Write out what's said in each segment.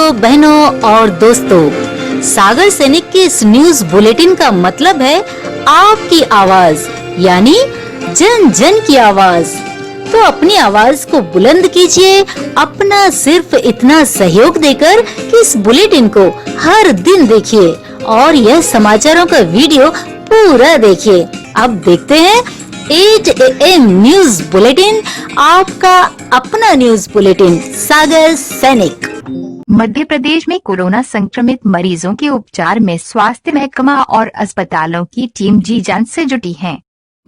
भाइयों, बहनों और दोस्तों, सागर सैनिक के इस न्यूज बुलेटिन का मतलब है आपकी आवाज, यानी जन जन की आवाज। तो अपनी आवाज को बुलंद कीजिए, अपना सिर्फ इतना सहयोग देकर कि इस बुलेटिन को हर दिन देखिए और यह समाचारों का वीडियो पूरा देखिए। अब देखते हैं 8 AM न्यूज बुलेटिन, आपका अपना न्यूज बुलेटिन सागर सैनिक। मध्य प्रदेश में कोरोना संक्रमित मरीजों के उपचार में स्वास्थ्य महकमा और अस्पतालों की टीम जी जान से जुटी है,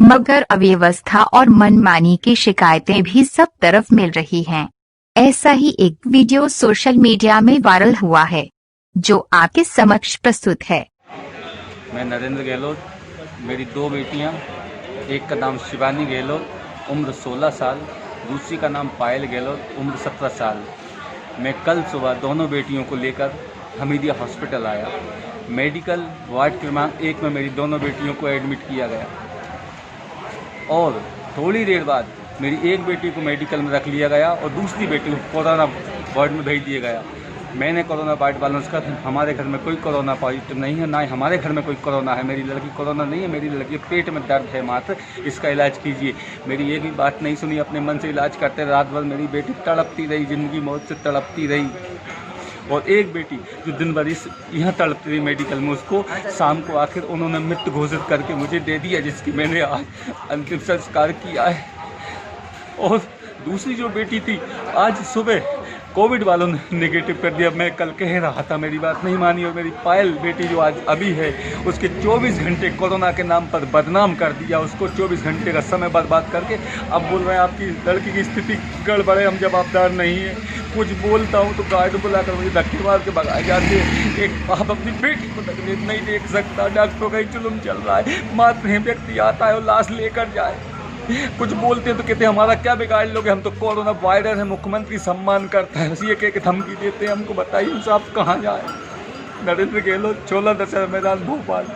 मगर अव्यवस्था और मनमानी की शिकायतें भी सब तरफ मिल रही हैं। ऐसा ही एक वीडियो सोशल मीडिया में वायरल हुआ है, जो आपके समक्ष प्रस्तुत है। मैं नरेंद्र गहलोत, मेरी 2 बेटियां, एक का नाम शिवानी गहलोत, उम्र 16 साल, दूसरी का नाम पायल गहलोत, उम्र 17 साल। मैं कल सुबह दोनों बेटियों को लेकर हमीदिया हॉस्पिटल आया। मेडिकल वार्ड क्रमांक 1 में मेरी दोनों बेटियों को एडमिट किया गया और थोड़ी देर बाद मेरी एक बेटी को मेडिकल में रख लिया गया और दूसरी बेटी को कोरोना वार्ड में भेज दिया गया। मैंने कोरोना वार्ड वालों से कहा हमारे घर में कोई कोरोना पॉजिटिव नहीं है, ना ही हमारे घर में कोई कोरोना है। मेरी लड़की कोरोना नहीं है, मेरी लड़की पेट में दर्द है मात्र, इसका इलाज कीजिए। मेरी एक भी बात नहीं सुनी, अपने मन से इलाज करते। रात भर मेरी बेटी तड़पती रही, ज़िंदगी मौत से तड़पती रही। और एक बेटी जो दिन भर यहाँ तड़पती रही मेडिकल में, उसको शाम को आखिर उन्होंने मृत घोषित करके मुझे दे दिया, जिसकी मैंने आज अंतिम संस्कार किया है। और दूसरी जो बेटी थी, आज सुबह कोविड वालों ने नेगेटिव कर दिया। मैं कल कह रहा था, मेरी बात नहीं मानी। और मेरी पायल बेटी जो आज अभी है, उसके 24 घंटे कोरोना के नाम पर बदनाम कर दिया, उसको 24 घंटे का समय बर्बाद करके अब बोल रहे हैं आपकी लड़की की स्थिति गड़बड़ है, हम जवाबदार नहीं है। कुछ बोलता हूँ तो गार्ड बुलाकर मुझे धक्के मार के भगाए जाते हैं। एक बाप अपनी बेटी को तकलीफ नहीं देख सकता, डॉक्टरों का ही जुल्म चल रहा है। मात्र व्यक्ति आता है और लाश लेकर जाए, कुछ बोलते हैं तो कहते हैं हमारा क्या बिगाड़ लोगे, हम तो कोरोना वायरस है, मुख्यमंत्री सम्मान करता है, बस ये कह के धमकी देते हैं। हमको बताइए साहब कहाँ जाए। नरेंद्र गहलोत, 16 दशहरा मैदान, भोपाल।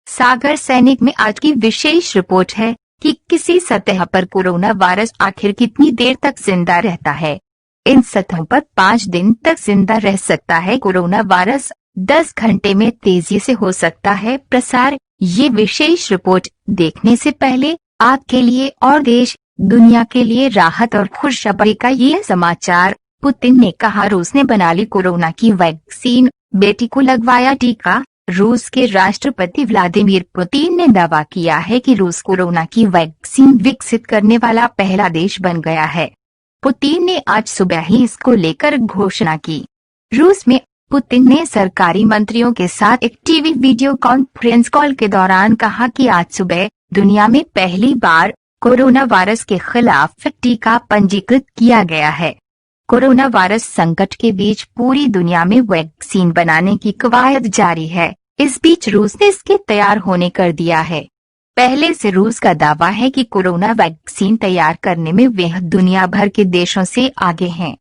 सागर सैनिक में आज की विशेष रिपोर्ट है कि किसी सतह पर कोरोना वायरस आखिर कितनी देर तक जिंदा रहता है। इन सतहों पर 5 दिन तक जिंदा रह सकता है कोरोना वायरस, 10 घंटे में तेजी से हो सकता है प्रसार। ये विशेष रिपोर्ट देखने से पहले आपके लिए और देश दुनिया के लिए राहत और खुशखबरी का ये समाचार। पुतिन ने कहा रूस ने बना ली कोरोना की वैक्सीन, बेटी को लगवाया टीका। रूस के राष्ट्रपति व्लादिमीर पुतिन ने दावा किया है कि रूस कोरोना की वैक्सीन विकसित करने वाला पहला देश बन गया है। पुतिन ने आज सुबह ही इसको लेकर घोषणा की। रूस में पुतिन ने सरकारी मंत्रियों के साथ एक टीवी वीडियो कॉन्फ्रेंस कॉल के दौरान कहा कि आज सुबह दुनिया में पहली बार कोरोना वायरस के खिलाफ टीका पंजीकृत किया गया है। कोरोना वायरस संकट के बीच पूरी दुनिया में वैक्सीन बनाने की कवायद जारी है। इस बीच रूस ने इसके तैयार होने कर दिया है। पहले से रूस का दावा है कि कोरोना वैक्सीन तैयार करने में वह दुनिया भर के देशों से आगे हैं।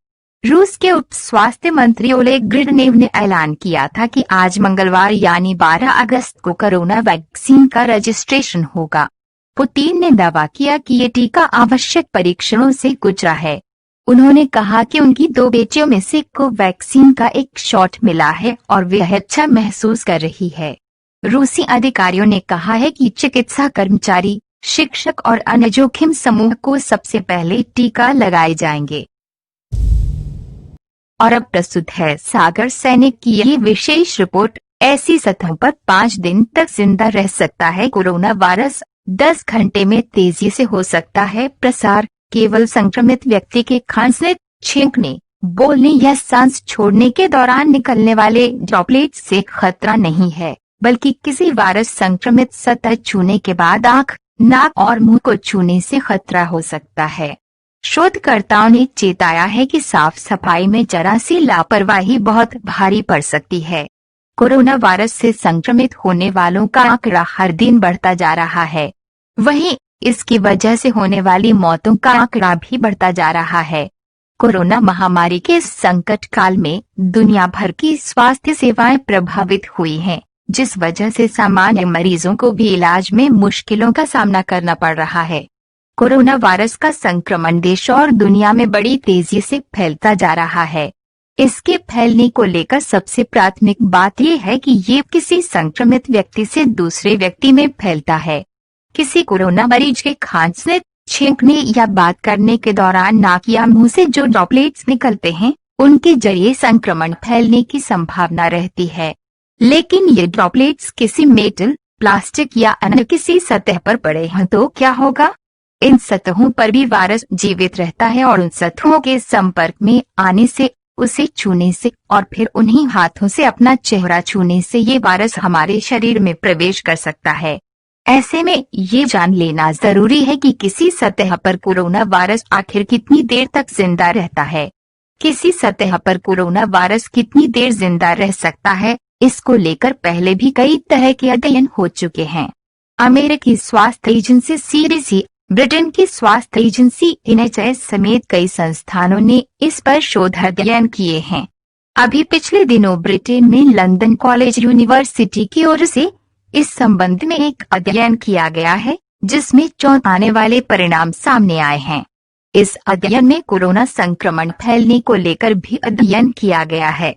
रूस के उप स्वास्थ्य मंत्री ओलेग ग्रिडनेव ने ऐलान किया था कि आज मंगलवार यानी 12 अगस्त को कोरोना वैक्सीन का रजिस्ट्रेशन होगा। पुतिन ने दावा किया कि ये टीका आवश्यक परीक्षणों से गुजरा है। उन्होंने कहा कि उनकी 2 बेटियों में से को वैक्सीन का एक शॉट मिला है और वह अच्छा महसूस कर रही है। रूसी अधिकारियों ने कहा है कि चिकित्सा कर्मचारी, शिक्षक और अन्य जोखिम समूह को सबसे पहले टीका लगाए जाएंगे। और अब प्रस्तुत है सागर सैनिक की ये विशेष रिपोर्ट। ऐसी सतहों पर 5 दिन तक जिंदा रह सकता है कोरोना वायरस, 10 घंटे में तेजी से हो सकता है प्रसार। केवल संक्रमित व्यक्ति के खांसने, छींकने, बोलने या सांस छोड़ने के दौरान निकलने वाले ड्रॉपलेट से खतरा नहीं है, बल्कि किसी वायरस संक्रमित सतह छूने के बाद आंख, नाक और मुंह को छूने से खतरा हो सकता है। शोधकर्ताओं ने चेताया है कि साफ सफाई में जरा सी लापरवाही बहुत भारी पड़ सकती है। कोरोना वायरस से संक्रमित होने वालों का आंकड़ा हर दिन बढ़ता जा रहा है, वहीं इसकी वजह से होने वाली मौतों का आंकड़ा भी बढ़ता जा रहा है। कोरोना महामारी के इस संकट काल में दुनिया भर की स्वास्थ्य सेवाएं प्रभावित हुई हैं, जिस वजह से सामान्य मरीजों को भी इलाज में मुश्किलों का सामना करना पड़ रहा है। कोरोना वायरस का संक्रमण देश और दुनिया में बड़ी तेजी से फैलता जा रहा है। इसके फैलने को लेकर सबसे प्राथमिक बात यह है कि ये किसी संक्रमित व्यक्ति से दूसरे व्यक्ति में फैलता है। किसी कोरोना मरीज के खांसने, छींकने या बात करने के दौरान नाक या मुंह से जो ड्रॉपलेट्स निकलते हैं, उनके जरिए संक्रमण फैलने की संभावना रहती है। लेकिन ये ड्रॉपलेट्स किसी मेटल, प्लास्टिक या अन्य किसी सतह पर पड़े हैं तो क्या होगा? इन सतहों पर भी वायरस जीवित रहता है और उन सतहों के संपर्क में आने से, उसे छूने से और फिर उन्हीं हाथों से अपना चेहरा छूने से ये वायरस हमारे शरीर में प्रवेश कर सकता है। ऐसे में ये जान लेना जरूरी है कि किसी सतह पर कोरोना वायरस आखिर कितनी देर तक जिंदा रहता है। किसी सतह पर कोरोना वायरस कितनी देर जिंदा रह सकता है, इसको लेकर पहले भी कई तरह के अध्ययन हो चुके हैं। अमेरिकी स्वास्थ्य एजेंसी CDC, ब्रिटेन की स्वास्थ्य एजेंसी NHS समेत कई संस्थानों ने इस पर शोध अध्ययन किए हैं। अभी पिछले दिनों ब्रिटेन में लंदन कॉलेज यूनिवर्सिटी की ओर से इस संबंध में एक अध्ययन किया गया है, जिसमें चौंकाने वाले परिणाम सामने आए हैं। इस अध्ययन में कोरोना संक्रमण फैलने को लेकर भी अध्ययन किया गया है।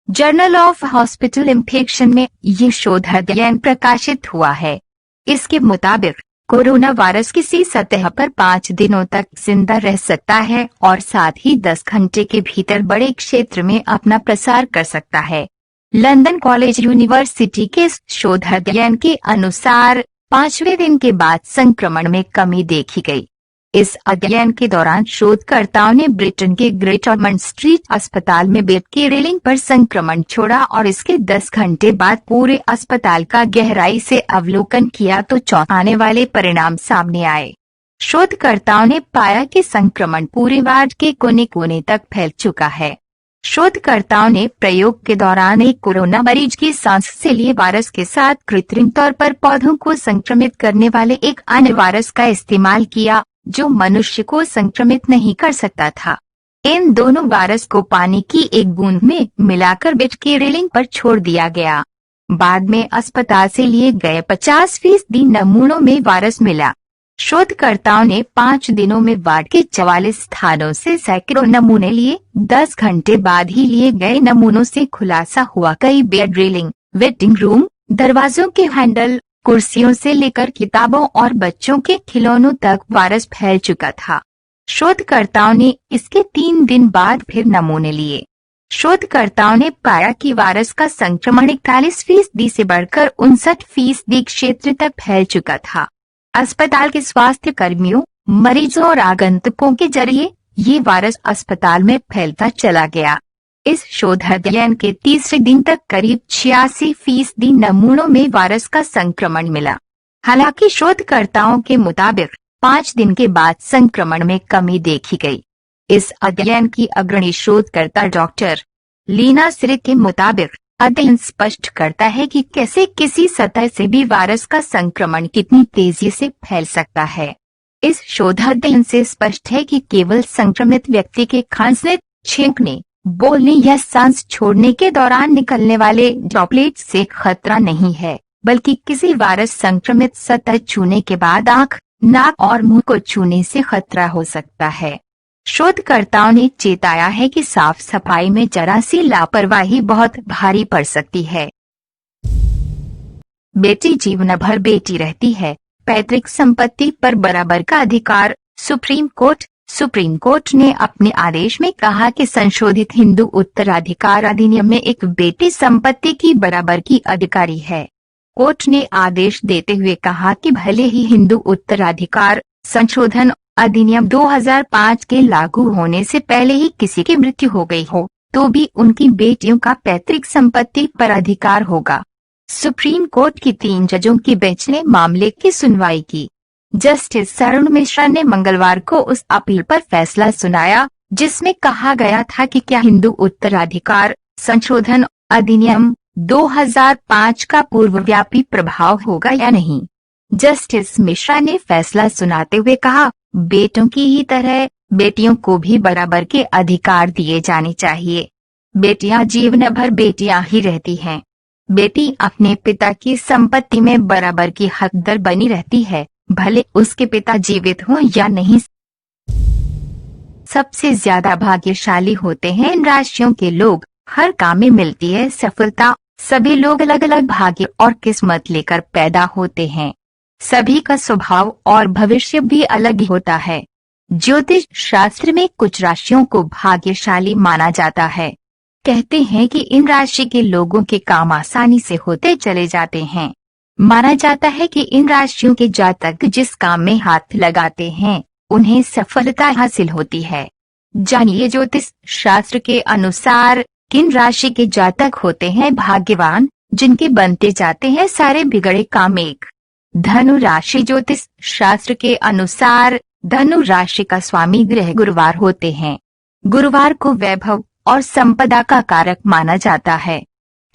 जर्नल ऑफ हॉस्पिटल इन्फेक्शन में ये शोध अध्ययन प्रकाशित हुआ है। इसके मुताबिक कोरोना वायरस किसी सतह पर 5 दिनों तक जिंदा रह सकता है और साथ ही 10 घंटे के भीतर बड़े क्षेत्र में अपना प्रसार कर सकता है। लंदन कॉलेज यूनिवर्सिटी के इस शोध अध्ययन के अनुसार 5वें दिन के बाद संक्रमण में कमी देखी गई। इस अध्ययन के दौरान शोधकर्ताओं ने ब्रिटेन के ग्रेट ऑर्मंड स्ट्रीट अस्पताल में बेड की रेलिंग पर संक्रमण छोड़ा और इसके 10 घंटे बाद पूरे अस्पताल का गहराई से अवलोकन किया तो चौंकाने वाले परिणाम सामने आए। शोधकर्ताओं ने पाया कि संक्रमण पूरे वार्ड के कोने कोने तक फैल चुका है। शोधकर्ताओं ने प्रयोग के दौरान एक कोरोना मरीज की सांस से लिए वायरस के साथ कृत्रिम तौर पर पौधों को संक्रमित करने वाले एक अन्य वायरस का इस्तेमाल किया, जो मनुष्य को संक्रमित नहीं कर सकता था। इन दोनों वायरस को पानी की एक बूंद में मिलाकर बेड की रेलिंग पर छोड़ दिया गया। बाद में अस्पताल से लिए गए 50% नमूनों में वायरस मिला। शोधकर्ताओं ने 5 दिनों में वार्ड के 44 स्थानों से सैकड़ों नमूने लिए। 10 घंटे बाद ही लिए गए नमूनों से खुलासा हुआ कई बेड रेलिंग, वेटिंग रूम, दरवाजों के हैंडल, कुर्सियों से लेकर किताबों और बच्चों के खिलौनों तक वायरस फैल चुका था। शोधकर्ताओं ने इसके 3 दिन बाद फिर नमूने लिए। शोधकर्ताओं ने पाया कि वायरस का संक्रमण 41% से बढ़कर 59% क्षेत्र तक फैल चुका था। अस्पताल के स्वास्थ्य कर्मियों, मरीजों और आगंतुकों के जरिए ये वायरस अस्पताल में फैलता चला गया। इस शोध अध्ययन के 3रे दिन तक करीब 86% नमूनों में वायरस का संक्रमण मिला। हालांकि शोधकर्ताओं के मुताबिक 5 दिन के बाद संक्रमण में कमी देखी गई। इस अध्ययन की अग्रणी शोधकर्ता डॉक्टर लीना सिरिक के मुताबिक अध्ययन स्पष्ट करता है कि कैसे किसी सतह से भी वायरस का संक्रमण कितनी तेजी से फैल सकता है। इस शोध अध्ययन से स्पष्ट है कि केवल संक्रमित व्यक्ति के खांसने, छींकने, बोलने या सांस छोड़ने के दौरान निकलने वाले ड्रॉपलेट से खतरा नहीं है, बल्कि किसी वायरस संक्रमित सतह छूने के बाद आंख, नाक और मुंह को छूने से खतरा हो सकता है। शोधकर्ताओं ने चेताया है कि साफ सफाई में जरा सी लापरवाही बहुत भारी पड़ सकती है। बेटी जीवन भर बेटी रहती है, पैतृक संपत्ति पर बराबर का अधिकार। सुप्रीम कोर्ट ने अपने आदेश में कहा कि संशोधित हिंदू उत्तराधिकार अधिनियम में एक बेटी संपत्ति की बराबर की अधिकारी है। कोर्ट ने आदेश देते हुए कहा कि भले ही हिंदू उत्तराधिकार संशोधन अधिनियम 2005 के लागू होने से पहले ही किसी की मृत्यु हो गई हो, तो भी उनकी बेटियों का पैतृक संपत्ति पर अधिकार होगा। सुप्रीम कोर्ट की 3 जजों की बेंच ने मामले की सुनवाई की। जस्टिस अरुण मिश्रा ने मंगलवार को उस अपील पर फैसला सुनाया, जिसमें कहा गया था कि क्या हिंदू उत्तराधिकार संशोधन अधिनियम 2005 का पूर्वव्यापी प्रभाव होगा या नहीं। जस्टिस मिश्रा ने फैसला सुनाते हुए कहा, बेटों की ही तरह बेटियों को भी बराबर के अधिकार दिए जाने चाहिए। बेटियां जीवन भर बेटियां ही रहती हैं। बेटी अपने पिता की संपत्ति में बराबर की हकदार बनी रहती है, भले उसके पिता जीवित हों या नहीं। सबसे ज्यादा भाग्यशाली होते हैं इन राशियों के लोग। हर काम में मिलती है सफलता। सभी लोग अलग अलग भाग्य और किस्मत लेकर पैदा होते हैं। सभी का स्वभाव और भविष्य भी अलग ही होता है। ज्योतिष शास्त्र में कुछ राशियों को भाग्यशाली माना जाता है। कहते हैं कि इन राशि के लोगों के काम आसानी से होते चले जाते हैं। माना जाता है कि इन राशियों के जातक जिस काम में हाथ लगाते हैं उन्हें सफलता हासिल होती है। जानिए ज्योतिष शास्त्र के अनुसार किन राशि के जातक होते हैं भाग्यवान, जिनके बनते जाते हैं सारे बिगड़े काम। एक, धनु राशि। ज्योतिष शास्त्र के अनुसार धनु राशि का स्वामी ग्रह गुरुवार होते हैं। गुरुवार को वैभव और संपदा का कारक माना जाता है।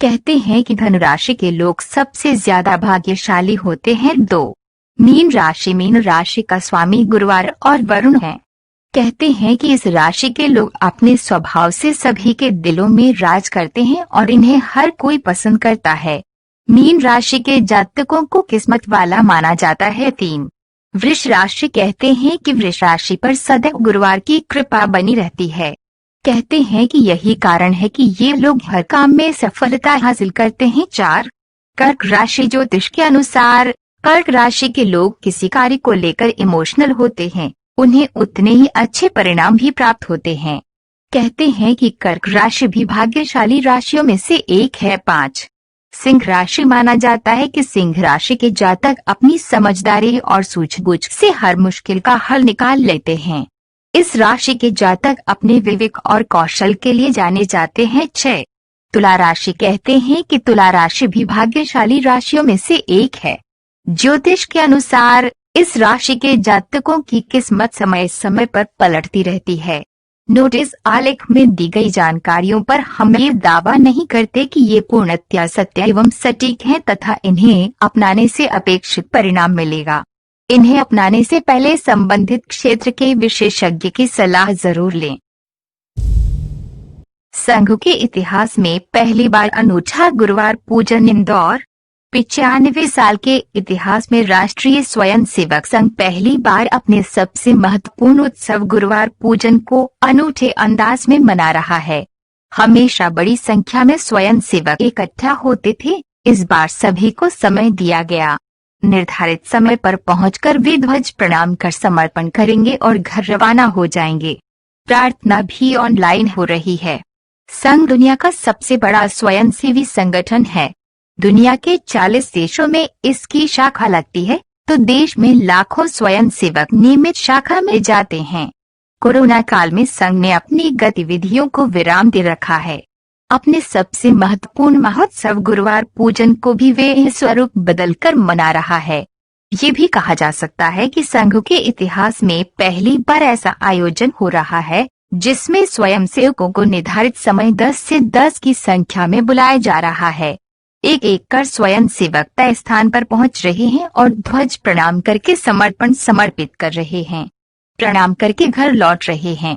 कहते हैं कि धनु राशि के लोग सबसे ज्यादा भाग्यशाली होते हैं। 2, मीन राशि। मीन राशि का स्वामी गुरुवार और वरुण है। कहते हैं कि इस राशि के लोग अपने स्वभाव से सभी के दिलों में राज करते हैं और इन्हें हर कोई पसंद करता है। मीन राशि के जातकों को किस्मत वाला माना जाता है। 3, वृष राशि। कहते हैं कि वृष राशि पर सदैव गुरुवार की कृपा बनी रहती है। कहते हैं कि यही कारण है कि ये लोग हर काम में सफलता हासिल करते हैं। 4, कर्क राशि। ज्योतिष के अनुसार कर्क राशि के लोग किसी कार्य को लेकर इमोशनल होते हैं। उन्हें उतने ही अच्छे परिणाम भी प्राप्त होते हैं। कहते हैं कि कर्क राशि भी भाग्यशाली राशियों में से एक है। 5, सिंह राशि। माना जाता है कि सिंह राशि के जातक अपनी समझदारी और सूझबूझ से हर मुश्किल का हल निकाल लेते हैं। इस राशि के जातक अपने विवेक और कौशल के लिए जाने जाते हैं। 6, तुला राशि। कहते हैं कि तुला राशि भी भाग्यशाली राशियों में से एक है। ज्योतिष के अनुसार इस राशि के जातकों की किस्मत समय समय पर पलटती रहती है। नोटिस आलेख में दी गई जानकारियों पर हम ये दावा नहीं करते कि ये पूर्णतया सत्य एवं सटीक हैं तथा इन्हें अपनाने से अपेक्षित परिणाम मिलेगा। इन्हें अपनाने से पहले संबंधित क्षेत्र के विशेषज्ञ की सलाह जरूर लें। संघ के इतिहास में पहली बार अनूठा गुरुवार पूजन। इंदौर। 95 साल के इतिहास में राष्ट्रीय स्वयंसेवक संघ पहली बार अपने सबसे महत्वपूर्ण उत्सव गुरुवार पूजन को अनूठे अंदाज में मना रहा है। हमेशा बड़ी संख्या में स्वयंसेवक इकट्ठा होते थे। इस बार सभी को समय दिया गया। निर्धारित समय पर पहुंचकर वे ध्वज प्रणाम कर समर्पण करेंगे और घर रवाना हो जाएंगे। प्रार्थना भी ऑनलाइन हो रही है। संघ दुनिया का सबसे बड़ा स्वयंसेवी संगठन है। दुनिया के 40 देशों में इसकी शाखा लगती है, तो देश में लाखों स्वयंसेवक नियमित शाखा में जाते हैं। कोरोना काल में संघ ने अपनी गतिविधियों को विराम दे रखा है। अपने सबसे महत्वपूर्ण महोत्सव गुरुवार पूजन को भी वे स्वरूप बदलकर मना रहा है। ये भी कहा जा सकता है कि संघ के इतिहास में पहली बार ऐसा आयोजन हो रहा है जिसमें स्वयंसेवकों को निर्धारित समय 10 से 10 की संख्या में बुलाया जा रहा है। एक एक कर स्वयंसेवक तय स्थान पर पहुंच रहे हैं और ध्वज प्रणाम करके समर्पण समर्पित कर रहे हैं। प्रणाम करके घर लौट रहे हैं।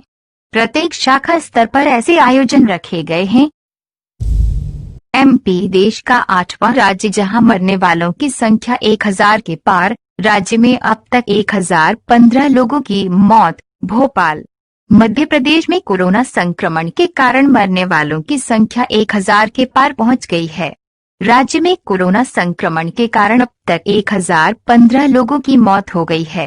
प्रत्येक शाखा स्तर पर ऐसे आयोजन रखे गए हैं। एमपी देश का 8वां राज्य जहां मरने वालों की संख्या 1000 के पार। राज्य में अब तक 1015 लोगों की मौत। भोपाल। मध्य प्रदेश में कोरोना संक्रमण के कारण मरने वालों की संख्या 1000 के पार पहुंच गई है। राज्य में कोरोना संक्रमण के कारण अब तक 1015 लोगों की मौत हो गई है।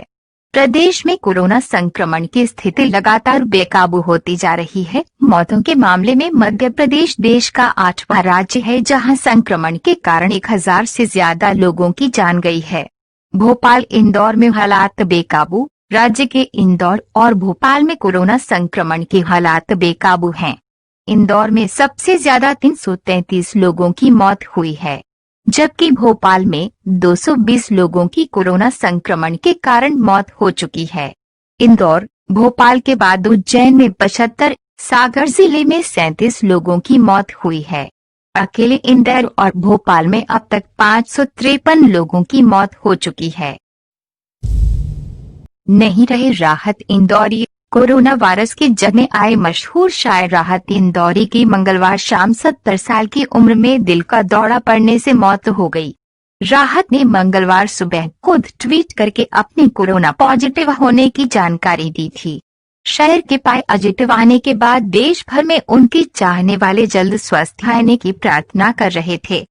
प्रदेश में कोरोना संक्रमण की स्थिति लगातार बेकाबू होती जा रही है। मौतों के मामले में मध्य प्रदेश देश का 8वां राज्य है जहां संक्रमण के कारण 1000 से ज्यादा लोगों की जान गई है। भोपाल इंदौर में हालात बेकाबू। राज्य के इंदौर और भोपाल में कोरोना संक्रमण के हालात बेकाबू हैं। इंदौर में सबसे ज्यादा 333 लोगों की मौत हुई है, जबकि भोपाल में 220 लोगों की कोरोना संक्रमण के कारण मौत हो चुकी है। इंदौर, भोपाल के बाद उज्जैन में 75, सागर जिले में 37 लोगों की मौत हुई है। अकेले इंदौर और भोपाल में अब तक 553 लोगों की मौत हो चुकी है। नहीं रहे राहत इंदौरी। कोरोना वायरस के जग में आए मशहूर शायर राहत इंदौरी की मंगलवार शाम 70 साल की उम्र में दिल का दौरा पड़ने से मौत हो गई। राहत ने मंगलवार सुबह खुद ट्वीट करके अपने कोरोना पॉजिटिव होने की जानकारी दी थी। शहर के पॉजिटिव आने के बाद देश भर में उनके चाहने वाले जल्द स्वस्थ होने की प्रार्थना कर रहे थे।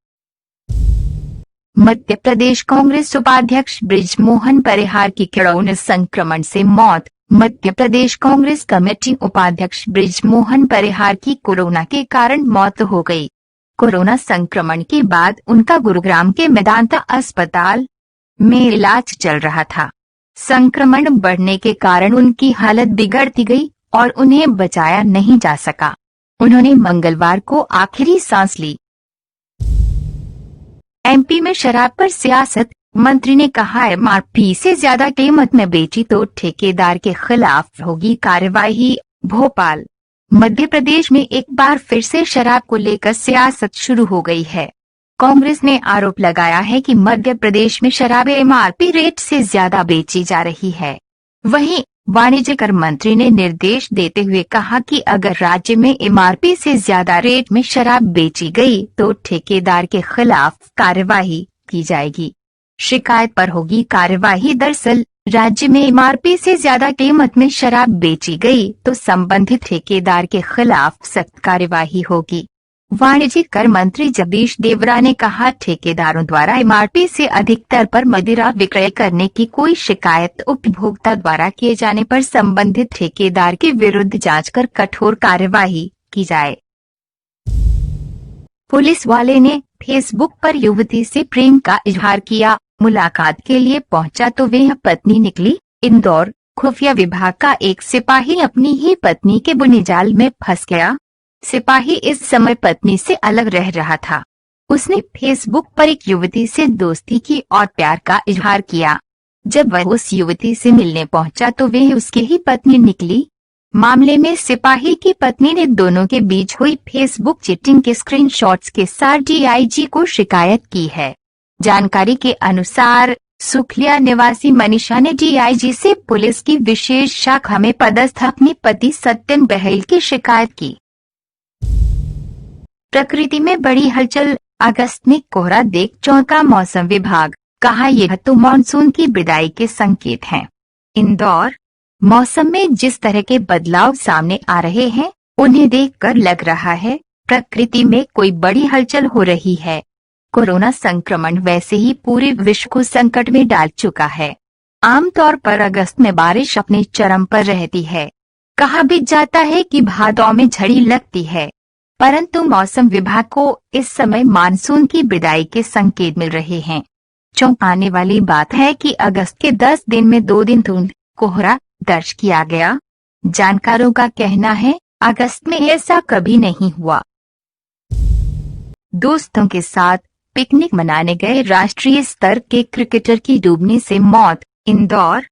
मध्य प्रदेश कांग्रेस उपाध्यक्ष बृजमोहन परिहार की कोरोना संक्रमण से मौत। मध्य प्रदेश कांग्रेस कमेटी उपाध्यक्ष बृजमोहन परिहार की कोरोना के कारण मौत हो गई। कोरोना संक्रमण के बाद उनका गुरुग्राम के मेदांता अस्पताल में इलाज चल रहा था। संक्रमण बढ़ने के कारण उनकी हालत बिगड़ती गई और उन्हें बचाया नहीं जा सका। उन्होंने मंगलवार को आखिरी सांस ली। एमपी में शराब पर सियासत। मंत्री ने कहा एमआरपी से ज्यादा कीमत में बेची तो ठेकेदार के खिलाफ होगी कार्रवाई। भोपाल। मध्य प्रदेश में एक बार फिर से शराब को लेकर सियासत शुरू हो गई है। कांग्रेस ने आरोप लगाया है कि मध्य प्रदेश में शराब एमआरपी रेट से ज्यादा बेची जा रही है। वहीं वाणिज्य कर मंत्री ने निर्देश देते हुए कहा कि अगर राज्य में एमआरपी से ज्यादा रेट में शराब बेची गई तो ठेकेदार के खिलाफ कार्रवाई की जाएगी। शिकायत पर होगी कार्रवाई। दरअसल राज्य में एमआरपी से ज्यादा कीमत में शराब बेची गई तो संबंधित ठेकेदार के खिलाफ सख्त कार्रवाई होगी। वाणिज्य कर मंत्री जगदीश देवड़ा ने कहा ठेकेदारों द्वारा एमआरपी से अधिक दर पर मदिरा विक्रय करने की कोई शिकायत उपभोक्ता द्वारा किए जाने पर संबंधित ठेकेदार के विरुद्ध जांच कर कठोर कार्रवाई की जाए। पुलिस वाले ने फेसबुक पर युवती से प्रेम का इजहार किया। मुलाकात के लिए पहुंचा तो वह पत्नी निकली। इंदौर। खुफिया विभाग का एक सिपाही अपनी ही पत्नी के बुने जाल में फंस गया। सिपाही इस समय पत्नी से अलग रह रहा था। उसने फेसबुक पर एक युवती से दोस्ती की और प्यार का इजहार किया। जब वह उस युवती से मिलने पहुंचा तो वह उसकी ही पत्नी निकली। मामले में सिपाही की पत्नी ने दोनों के बीच हुई फेसबुक चैटिंग के स्क्रीनशॉट्स के साथ डीआईजी को शिकायत की है। जानकारी के अनुसार सुखलिया निवासी मनीषा ने डीआईजी से पुलिस की विशेष शाखा में पदस्थ अपने पति सत्यम बहेल की शिकायत की। प्रकृति में बड़ी हलचल। अगस्त में कोहरा देख चौंका मौसम विभाग। कहा यह तो मानसून की विदाई के संकेत हैं। इंदौर। मौसम में जिस तरह के बदलाव सामने आ रहे हैं उन्हें देखकर लग रहा है प्रकृति में कोई बड़ी हलचल हो रही है। कोरोना संक्रमण वैसे ही पूरे विश्व को संकट में डाल चुका है। आमतौर पर अगस्त में बारिश अपने चरम पर रहती है। कहा भी जाता है कि भादौ में झड़ी लगती है, परंतु मौसम विभाग को इस समय मानसून की विदाई के संकेत मिल रहे हैं। चौंकाने वाली बात है कि अगस्त के 10 दिन में 2 दिन धुंध कोहरा दर्ज किया गया। जानकारों का कहना है अगस्त में ऐसा कभी नहीं हुआ। दोस्तों के साथ पिकनिक मनाने गए राष्ट्रीय स्तर के क्रिकेटर की डूबने से मौत। इंदौर।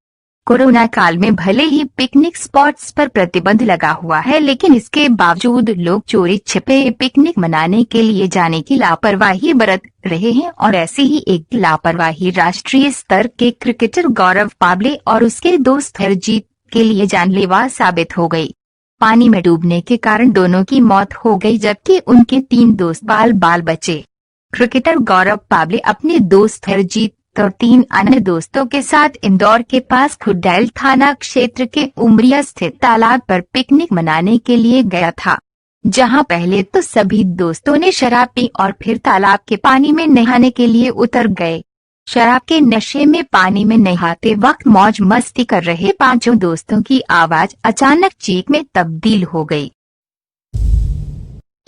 कोरोना काल में भले ही पिकनिक स्पॉट्स पर प्रतिबंध लगा हुआ है, लेकिन इसके बावजूद लोग चोरी छिपे पिकनिक मनाने के लिए जाने की लापरवाही बरत रहे हैं और ऐसी ही एक लापरवाही राष्ट्रीय स्तर के क्रिकेटर गौरव पाबले और उसके दोस्त हरजीत के लिए जानलेवा साबित हो गई। पानी में डूबने के कारण दोनों की मौत हो गई, जबकि उनके 3 दोस्त बाल बचे। क्रिकेटर गौरव पाबले अपने दोस्त हरजीत और 3 अन्य दोस्तों के साथ इंदौर के पास खुड्डैल थाना क्षेत्र के उमरिया स्थित तालाब पर पिकनिक मनाने के लिए गया था, जहां पहले तो सभी दोस्तों ने शराब पी और फिर तालाब के पानी में नहाने के लिए उतर गए। शराब के नशे में पानी में नहाते वक्त मौज मस्ती कर रहे 5 दोस्तों की आवाज अचानक चीख में तब्दील हो गई।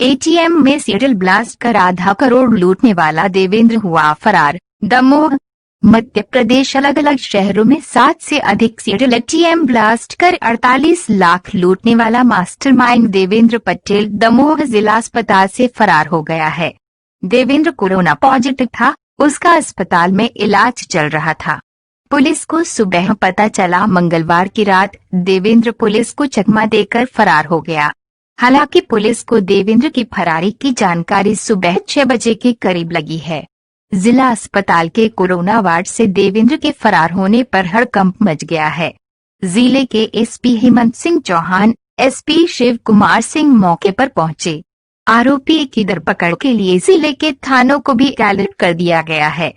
एटीएम में सीरियल ब्लास्ट कर आधा करोड़ लूटने वाला देवेंद्र हुआ फरार। दमोह। मध्य प्रदेश। अलग अलग शहरों में 7 से अधिक सीरियल एटीएम ब्लास्ट कर 48 लाख लूटने वाला मास्टरमाइंड देवेंद्र पटेल दमोह जिला अस्पताल से फरार हो गया है। देवेंद्र कोरोना पॉजिटिव था, उसका अस्पताल में इलाज चल रहा था। पुलिस को सुबह पता चला। मंगलवार की रात देवेंद्र पुलिस को चकमा देकर फरार हो गया। हालांकि पुलिस को देवेंद्र की फरारी की जानकारी सुबह 6 बजे के करीब लगी है। जिला अस्पताल के कोरोना वार्ड से देवेंद्र के फरार होने पर हड़कंप मच गया है। जिले के एसपी हेमंत सिंह चौहान, एसपी शिव कुमार सिंह मौके पर पहुंचे। आरोपी की धरपकड़ के लिए जिले के थानों को भी अलर्ट कर दिया गया है।